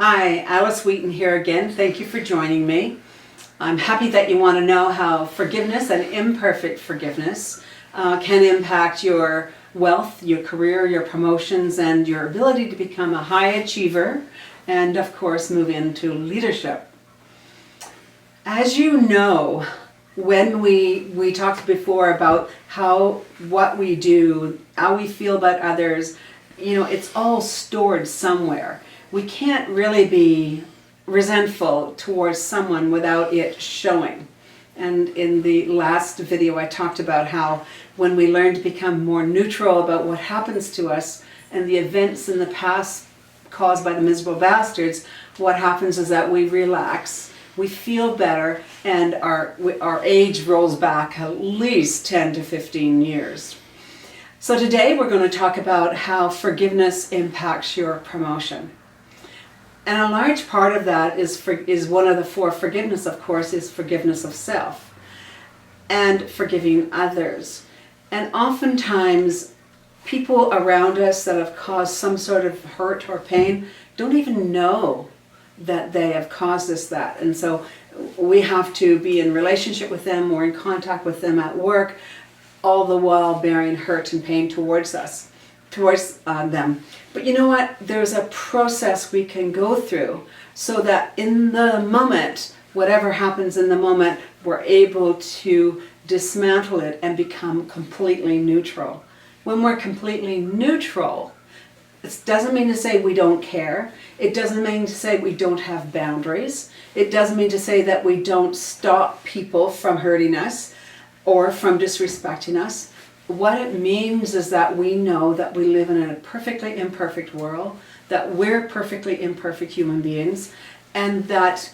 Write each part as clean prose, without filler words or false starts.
Hi, Alice Wheaton here again. Thank you for joining me. I'm happy that you want to know how forgiveness and imperfect forgiveness can impact your wealth, your career, your promotions, and your ability to become a high achiever and, of course, move into leadership. As you know, when we talked before about what we do, how we feel about others, it's all stored somewhere. We can't really be resentful towards someone without it showing. And in the last video I talked about how when we learn to become more neutral about what happens to us and the events in the past caused by the miserable bastards, what happens is that we relax, we feel better, and our age rolls back at least 10 to 15 years. So today we're going to talk about how forgiveness impacts your promotion. And a large part of that is one of the four forgiveness, of course, is forgiveness of self and forgiving others. And oftentimes, people around us that have caused some sort of hurt or pain don't even know that they have caused us that. And so we have to be in relationship with them or in contact with them at work, all the while bearing hurt and pain towards them. But you know what? There's a process we can go through so that in the moment, whatever happens in the moment, we're able to dismantle it and become completely neutral. When we're completely neutral, it doesn't mean to say we don't care. It doesn't mean to say we don't have boundaries. It doesn't mean to say that we don't stop people from hurting us or from disrespecting us. What it means is that we know that we live in a perfectly imperfect world, that we're perfectly imperfect human beings, and that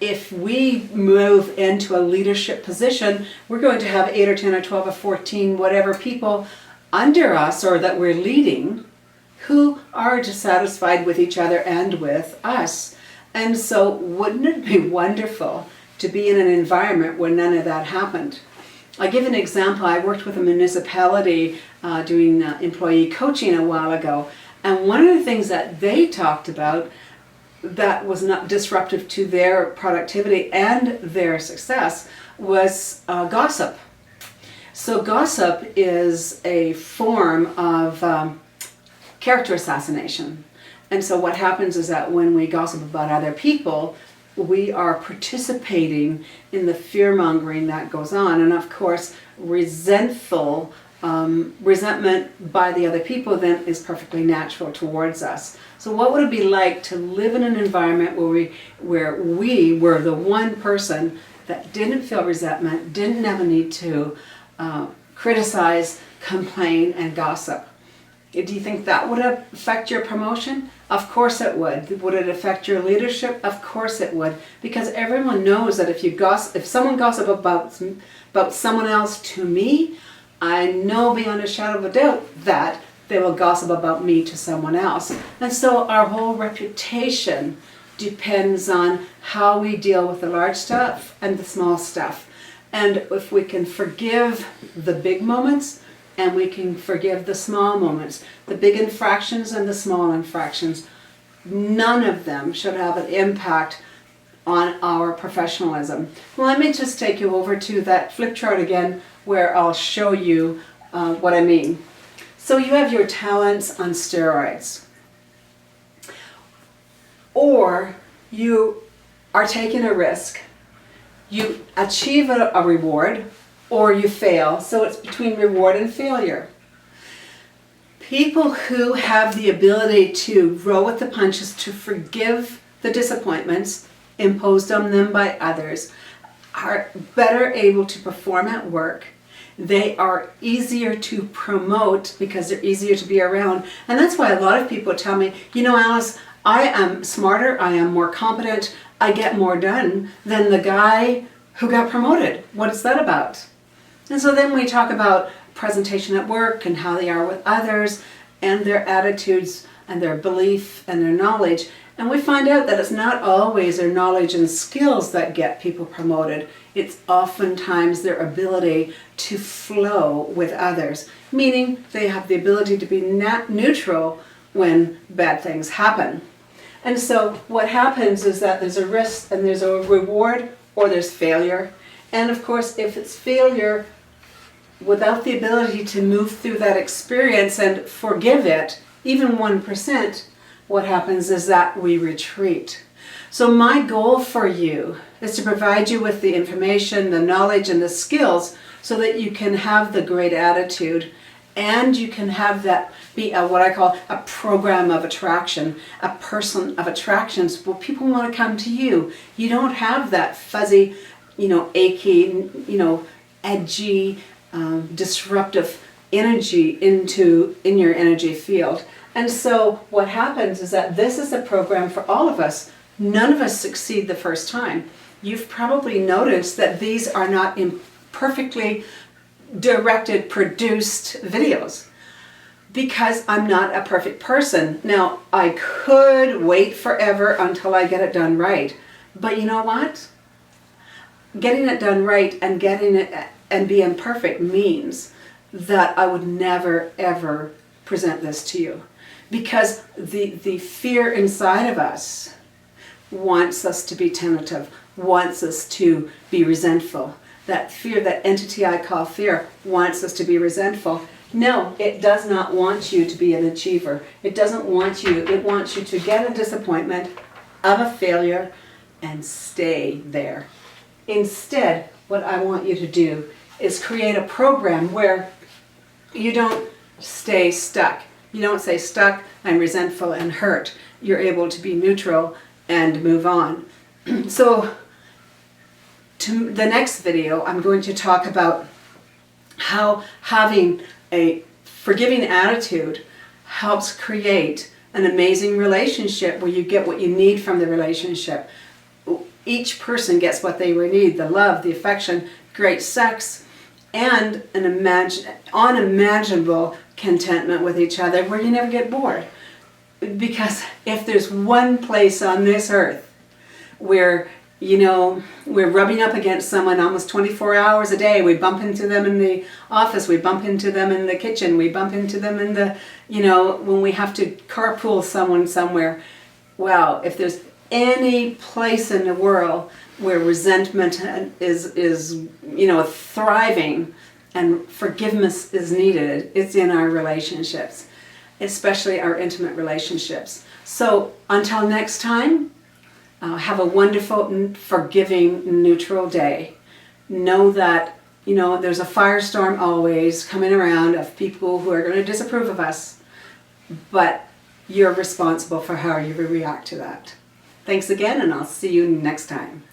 if we move into a leadership position, we're going to have 8 or 10 or 12 or 14, whatever people under us or that we're leading who are dissatisfied with each other and with us. And so wouldn't it be wonderful to be in an environment where none of that happened? I'll give an example. I worked with a municipality doing employee coaching a while ago, and one of the things that they talked about that was not disruptive to their productivity and their success was gossip. So gossip is a form of character assassination. And so what happens is that when we gossip about other people, we are participating in the fear-mongering that goes on. And of course, resentment by the other people then is perfectly natural towards us. So what would it be like to live in an environment where we were the one person that didn't feel resentment, didn't have a need to criticize, complain, and gossip? Do you think that would affect your promotion? Of course it would. Would it affect your leadership? Of course it would. Because everyone knows that if someone gossips about someone else to me, I know beyond a shadow of a doubt that they will gossip about me to someone else. And so our whole reputation depends on how we deal with the large stuff and the small stuff. And if we can forgive the big moments, and we can forgive the small moments, the big infractions and the small infractions, none of them should have an impact on our professionalism. Well, let me just take you over to that flip chart again where I'll show you what I mean. So you have your talents on steroids. Or you are taking a risk. You achieve a reward, or you fail. So it's between reward and failure. People who have the ability to roll with the punches, to forgive the disappointments imposed on them by others, are better able to perform at work. They are easier to promote because they're easier to be around. And that's why a lot of people tell me, Alice, I am smarter, I am more competent, I get more done than the guy who got promoted. What is that about? And so then we talk about presentation at work and how they are with others and their attitudes and their belief and their knowledge. And we find out that it's not always their knowledge and skills that get people promoted. It's oftentimes their ability to flow with others, meaning they have the ability to be neutral when bad things happen. And so what happens is that there's a risk and there's a reward, or there's failure. And of course, if it's failure, without the ability to move through that experience and forgive it, even 1%, what happens is that we retreat. So my goal for you is to provide you with the information, the knowledge, and the skills so that you can have the great attitude, and you can have that be what I call a program of attraction, a person of attractions where people want to come to you. You don't have that fuzzy, achy, edgy, disruptive energy in your energy field. And so what happens is that this is a program for all of us. None of us succeed the first time. You've probably noticed that these are not perfectly directed, produced videos, because I'm not a perfect person. Now, I could wait forever until I get it done right, but you know what? Getting it done right and getting it and being perfect means that I would never ever present this to you, because the fear inside of us wants us to be tentative, wants us to be resentful. That fear, that entity I call fear, wants us to be resentful. No, it does not want you to be an achiever. It doesn't want you. It wants you to get a disappointment, of a failure, and stay there. Instead, what I want you to do is create a program where you don't stay stuck. You don't say stuck, I'm resentful and hurt. You're able to be neutral and move on. So to the next video, I'm going to talk about how having a forgiving attitude helps create an amazing relationship where you get what you need from the relationship. Each person gets what they need, the love, the affection, great sex, and an unimaginable contentment with each other where you never get bored. Because if there's one place on this earth where, we're rubbing up against someone almost 24 hours a day, we bump into them in the office, we bump into them in the kitchen, we bump into them in the, when we have to carpool someone somewhere. Well, if there's any place in the world where resentment is thriving and forgiveness is needed, it's in our relationships, especially our intimate relationships. So until next time, have a wonderful, forgiving, neutral day. Know that, there's a firestorm always coming around of people who are going to disapprove of us, but you're responsible for how you react to that. Thanks again, and I'll see you next time.